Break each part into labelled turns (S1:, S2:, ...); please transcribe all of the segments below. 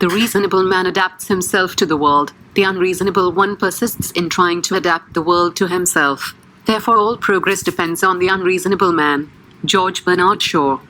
S1: The reasonable man adapts himself to the world. The unreasonable one persists in trying to adapt the world to himself. Therefore, all progress depends on the unreasonable man. George Bernard Shaw.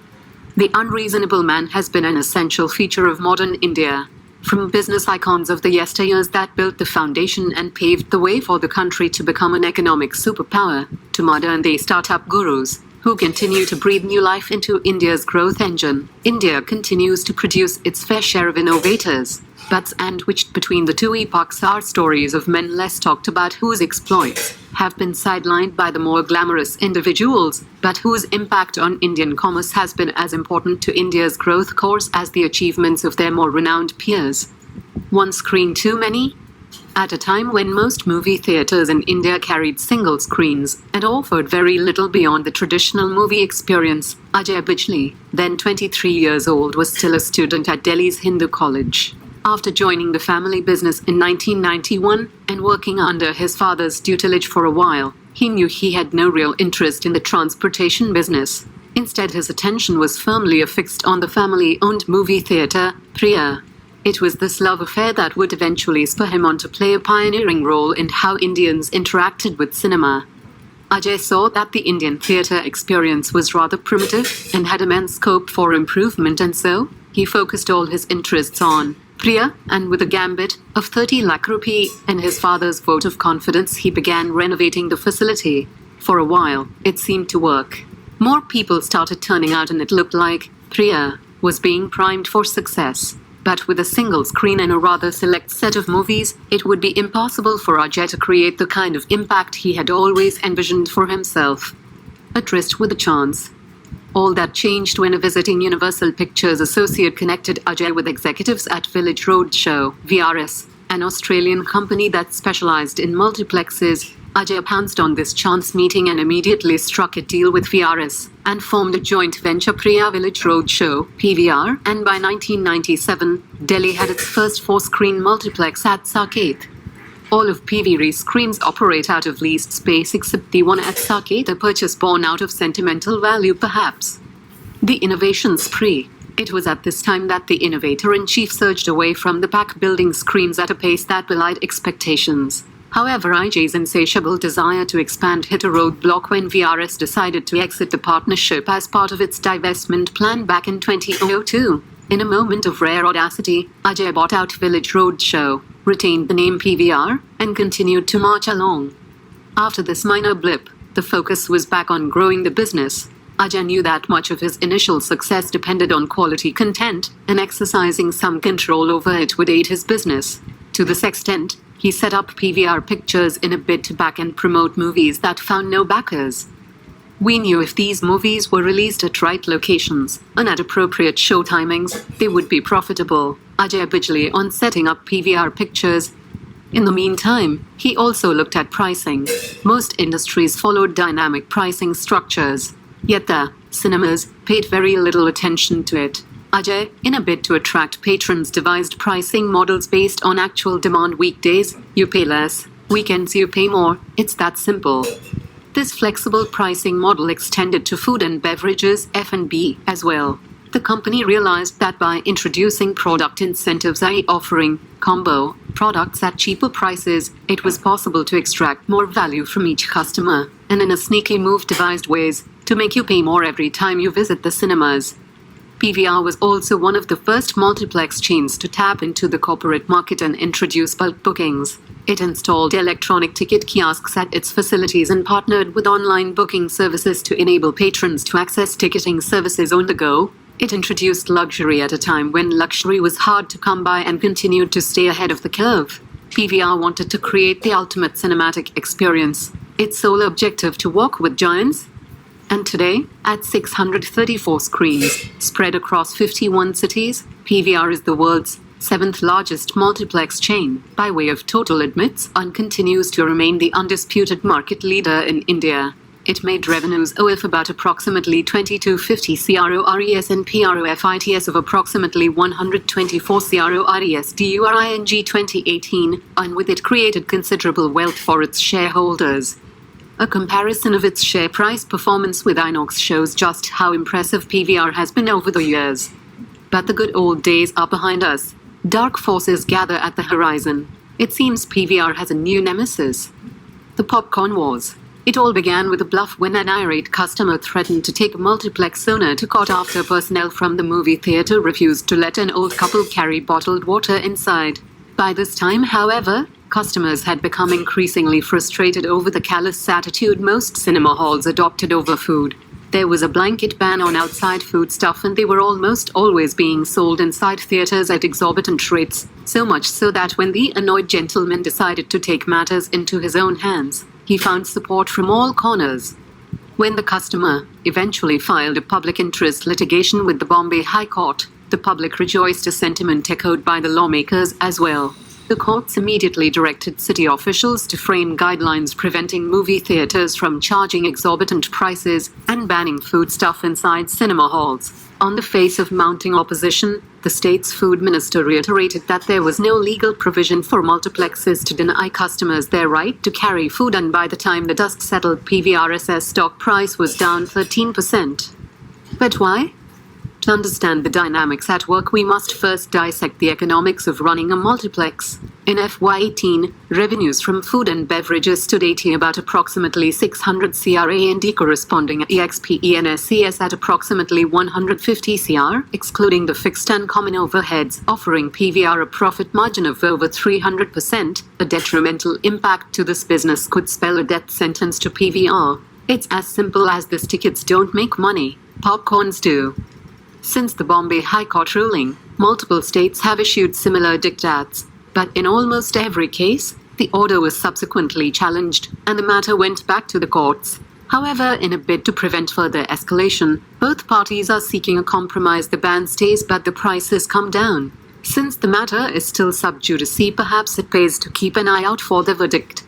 S1: The unreasonable man has been an essential feature of modern India. From business icons of the yesteryears that built the foundation and paved the way for the country to become an economic superpower, to modern-day startup gurus, who continue to breathe new life into India's growth engine, India continues to produce its fair share of innovators. But sandwiched between the two epochs are stories of men less talked about whose exploits have been sidelined by the more glamorous individuals, but whose impact on Indian commerce has been as important to India's growth course as the achievements of their more renowned peers. One screen too many? At a time when most movie theaters in India carried single screens and offered very little beyond the traditional movie experience, Ajay Bijli, then 23 years old, was still a student at Delhi's Hindu College. After joining the family business in 1991 and working under his father's tutelage for a while, he knew he had no real interest in the transportation business. Instead, his attention was firmly affixed on the family-owned movie theater, Priya. It was this love affair that would eventually spur him on to play a pioneering role in how Indians interacted with cinema. Ajay saw that the Indian theatre experience was rather primitive and had immense scope for improvement, and so he focused all his interests on Priya, and with a gambit of 30 lakh rupee and his father's vote of confidence, he began renovating the facility. For a while, it seemed to work. More people started turning out and it looked like Priya was being primed for success. But with a single screen and a rather select set of movies, it would be impossible for Ajay to create the kind of impact he had always envisioned for himself. A tryst with a chance. All that changed when a visiting Universal Pictures associate connected Ajay with executives at Village Roadshow, VRS, an Australian company that specialized in multiplexes. Ajay pounced on this chance meeting and immediately struck a deal with VRS and formed a joint venture, Priya Village Roadshow, PVR, and by 1997, Delhi had its first 4-screen multiplex at Saket. All of PVR's screens operate out of leased space except the one at Saket, a purchase born out of sentimental value perhaps. The innovation spree. It was at this time that the innovator-in-chief surged away from the pack, building screens at a pace that belied expectations. However, Ajay's insatiable desire to expand hit a roadblock when VRS decided to exit the partnership as part of its divestment plan back in 2002. In a moment of rare audacity, Ajay bought out Village Roadshow, retained the name PVR, and continued to march along. After this minor blip, the focus was back on growing the business. Ajay knew that much of his initial success depended on quality content, and exercising some control over it would aid his business. To this extent, he set up PVR Pictures in a bid to back and promote movies that found no backers. We knew if these movies were released at right locations and at appropriate show timings, they would be profitable. Ajay Bijli on setting up PVR Pictures. In the meantime, he also looked at pricing. Most industries followed dynamic pricing structures, yet the cinemas paid very little attention to it. Ajay, in a bid to attract patrons, devised pricing models based on actual demand. Weekdays, you pay less. Weekends, you pay more. It's that simple. This flexible pricing model extended to food and beverages, F&B, as well. The company realized that by introducing product incentives, i.e. offering combo products at cheaper prices, it was possible to extract more value from each customer, and in a sneaky move devised ways to make you pay more every time you visit the cinemas. PVR was also one of the first multiplex chains to tap into the corporate market and introduce bulk bookings. It installed electronic ticket kiosks at its facilities and partnered with online booking services to enable patrons to access ticketing services on the go. It introduced luxury at a time when luxury was hard to come by and continued to stay ahead of the curve. PVR wanted to create the ultimate cinematic experience, its sole objective to walk with giants. And today, at 634 screens, spread across 51 cities, PVR is the world's 7th largest multiplex chain, by way of total admits, and continues to remain the undisputed market leader in India. It made revenues of about approximately 2250 crores and profits of approximately 124 crores during 2018, and with it created considerable wealth for its shareholders. A comparison of its share price performance with Inox shows just how impressive PVR has been over the years. But the good old days are behind us. Dark forces gather at the horizon. It seems PVR has a new nemesis. The popcorn wars. It all began with a bluff when an irate customer threatened to take a multiplex owner to court after personnel from the movie theater refused to let an old couple carry bottled water inside. By this time, however, customers had become increasingly frustrated over the callous attitude most cinema halls adopted over food. There was a blanket ban on outside foodstuff, and they were almost always being sold inside theaters at exorbitant rates, so much so that when the annoyed gentleman decided to take matters into his own hands, he found support from all corners. When the customer eventually filed a public interest litigation with the Bombay High Court, the public rejoiced, a sentiment echoed by the lawmakers as well. The courts immediately directed city officials to frame guidelines preventing movie theaters from charging exorbitant prices and banning foodstuff inside cinema halls. On the face of mounting opposition, the state's food minister reiterated that there was no legal provision for multiplexes to deny customers their right to carry food, and by the time the dust settled, PVR's stock price was down 13%. But why? To understand the dynamics at work, we must first dissect the economics of running a multiplex. In FY18, revenues from food and beverages stood at about approximately 600 CR and corresponding EXPENSCS at approximately 150 CR, excluding the fixed and common overheads, offering PVR a profit margin of over 300%. A detrimental impact to this business could spell a death sentence to PVR. It's as simple as this: tickets don't make money, popcorns do. Since the Bombay High Court ruling, multiple states have issued similar diktats, but in almost every case, the order was subsequently challenged, and the matter went back to the courts. However, in a bid to prevent further escalation, both parties are seeking a compromise. The ban stays, but the prices come down. Since the matter is still sub judice, perhaps it pays to keep an eye out for the verdict.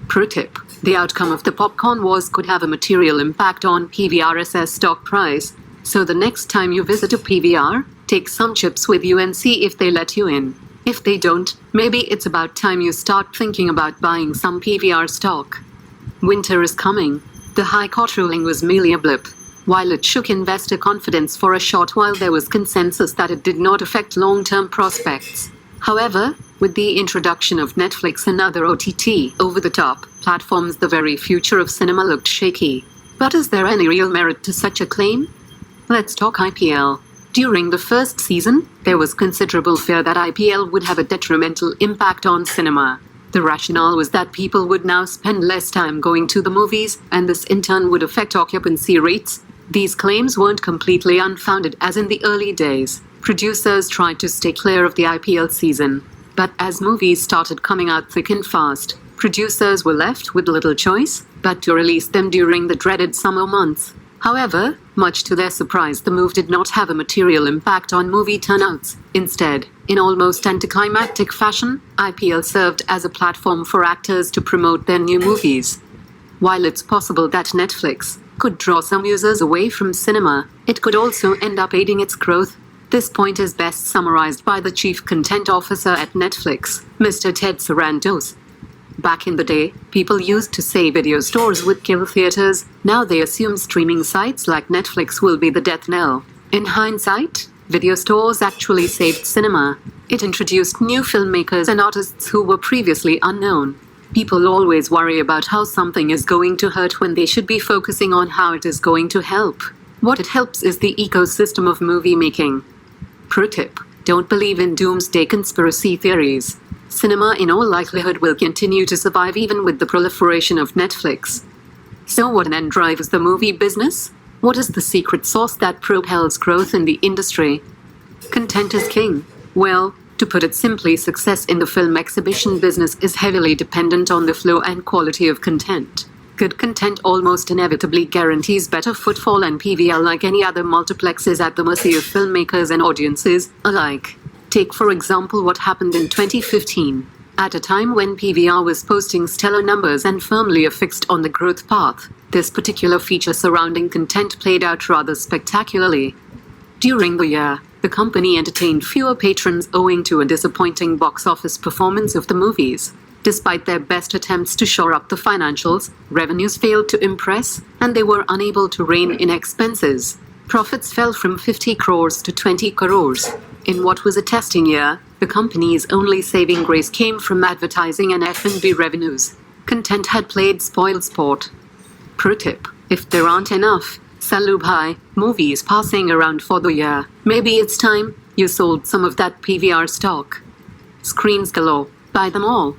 S1: Pro tip: the outcome of the popcorn wars could have a material impact on PVR's stock price. So the next time you visit a PVR, take some chips with you and see if they let you in. If they don't, maybe it's about time you start thinking about buying some PVR stock. Winter is coming. The High Court ruling was merely a blip. While it shook investor confidence for a short while, there was consensus that it did not affect long-term prospects. However, with the introduction of Netflix and other OTT over-the-top platforms, the very future of cinema looked shaky. But is there any real merit to such a claim? Let's talk IPL. During the first season, there was considerable fear that IPL would have a detrimental impact on cinema. The rationale was that people would now spend less time going to the movies, and this in turn would affect occupancy rates. These claims weren't completely unfounded, as in the early days, producers tried to stay clear of the IPL season. But as movies started coming out thick and fast, producers were left with little choice but to release them during the dreaded summer months. However, much to their surprise, the move did not have a material impact on movie turnouts. Instead, in almost anticlimactic fashion, IPL served as a platform for actors to promote their new movies. While it's possible that Netflix could draw some users away from cinema, it could also end up aiding its growth. This point is best summarized by the chief content officer at Netflix, Mr. Ted Sarandos. Back in the day, people used to say video stores would kill theaters. Now they assume streaming sites like Netflix will be the death knell. In hindsight, video stores actually saved cinema. It introduced new filmmakers and artists who were previously unknown. People always worry about how something is going to hurt when they should be focusing on how it is going to help. What it helps is the ecosystem of movie making. Pro tip: don't believe in doomsday conspiracy theories. Cinema in all likelihood will continue to survive even with the proliferation of Netflix. So what then drives the movie business? What is the secret sauce that propels growth in the industry? Content is king. Well, to put it simply, success in the film exhibition business is heavily dependent on the flow and quality of content. Good content almost inevitably guarantees better footfall, and PVR, like any other multiplex, is at the mercy of filmmakers and audiences alike. Take, for example, what happened in 2015. At a time when PVR was posting stellar numbers and firmly affixed on the growth path, this particular feature surrounding content played out rather spectacularly. During the year, the company entertained fewer patrons owing to a disappointing box office performance of the movies. Despite their best attempts to shore up the financials, revenues failed to impress, and they were unable to rein in expenses. Profits fell from 50 crores to 20 crores. In what was a testing year, the company's only saving grace came from advertising and F&B revenues. Content had played spoil sport. Pro tip: if there aren't enough Salubhai movies passing around for the year, maybe it's time you sold some of that PVR stock. Screens galore. Buy them all.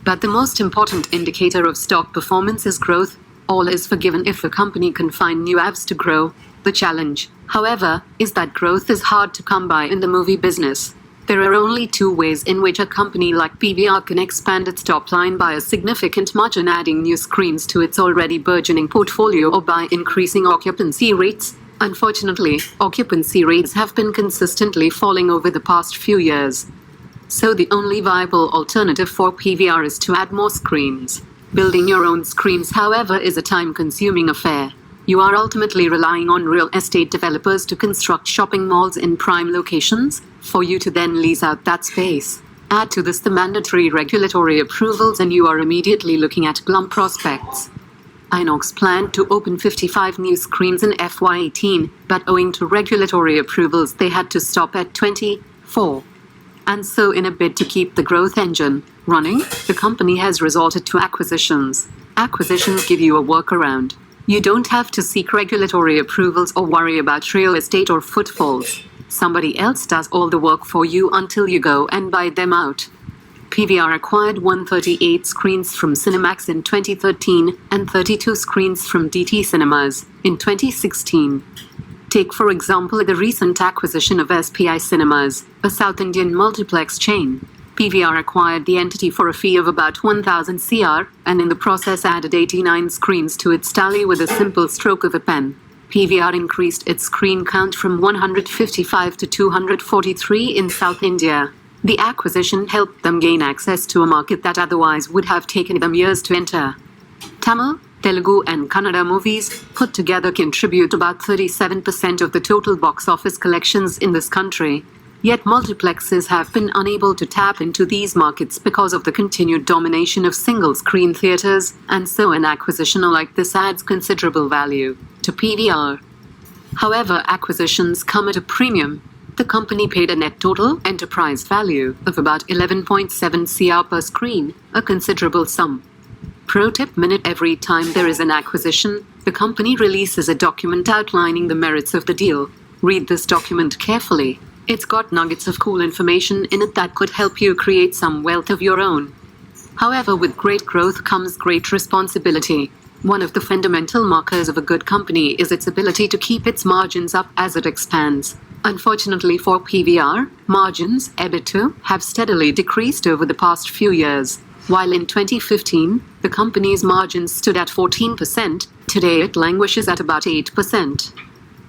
S1: But the most important indicator of stock performance is growth. All is forgiven if a company can find new avenues to grow. The challenge, however, is that growth is hard to come by in the movie business. There are only two ways in which a company like PVR can expand its top line: by a significant margin, adding new screens to its already burgeoning portfolio, or by increasing occupancy rates. Unfortunately, occupancy rates have been consistently falling over the past few years. So the only viable alternative for PVR is to add more screens. Building your own screens, however, is a time-consuming affair. You are ultimately relying on real estate developers to construct shopping malls in prime locations, for you to then lease out that space. Add to this the mandatory regulatory approvals, and you are immediately looking at glum prospects. Inox planned to open 55 new screens in FY18, but owing to regulatory approvals, they had to stop at 24. And so, in a bid to keep the growth engine running, the company has resorted to acquisitions. Acquisitions give you a workaround. You don't have to seek regulatory approvals or worry about real estate or footfalls. Somebody else does all the work for you until you go and buy them out. PVR acquired 138 screens from Cinemax in 2013 and 32 screens from DT Cinemas in 2016. Take, for example, the recent acquisition of SPI Cinemas, a South Indian multiplex chain. PVR acquired the entity for a fee of about 1,000 crore, and in the process added 89 screens to its tally with a simple stroke of a pen. PVR increased its screen count from 155 to 243 in South India. The acquisition helped them gain access to a market that otherwise would have taken them years to enter. Tamil, Telugu and Kannada movies, put together, contribute about 37% of the total box office collections in this country. Yet multiplexes have been unable to tap into these markets because of the continued domination of single-screen theaters, and so an acquisition like this adds considerable value to PVR. However, acquisitions come at a premium. The company paid a net total enterprise value of about 11.7 crore per screen, a considerable sum. Pro tip: minute: every time there is an acquisition, the company releases a document outlining the merits of the deal. Read this document carefully. It's got nuggets of cool information in it that could help you create some wealth of your own. However, with great growth comes great responsibility. One of the fundamental markers of a good company is its ability to keep its margins up as it expands. Unfortunately for PVR, margins, EBITDA, have steadily decreased over the past few years. While in 2015, the company's margins stood at 14%, today it languishes at about 8%.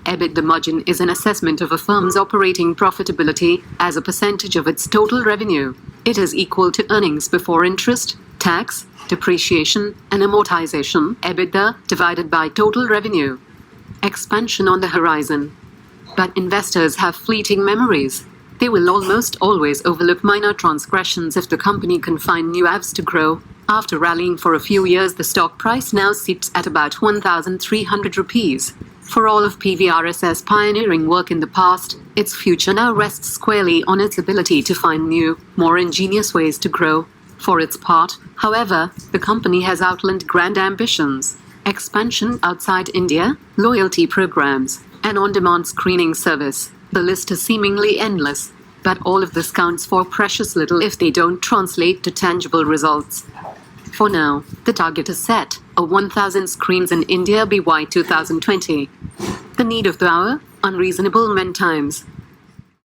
S1: EBITDA margin is an assessment of a firm's operating profitability as a percentage of its total revenue. It is equal to earnings before interest, tax, depreciation, and amortization, EBITDA, divided by total revenue. Expansion on the horizon. But investors have fleeting memories. They will almost always overlook minor transgressions if the company can find new avenues to grow. After rallying for a few years, the stock price now sits at about 1,300 rupees. For all of PVRS's pioneering work in the past, its future now rests squarely on its ability to find new, more ingenious ways to grow. For its part, however, the company has outlined grand ambitions: expansion outside India, loyalty programs, an on-demand screening service. The list is seemingly endless, but all of this counts for precious little if they don't translate to tangible results. For now, the target is set: a 1,000 screens in India by 2020. The need of the hour: Unreasonable Man times.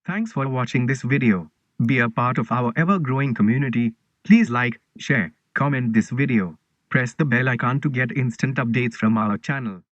S2: Thanks for watching this video. Be a part of our ever-growing community. Please like, share, comment this video. Press the bell icon to get instant updates from our channel.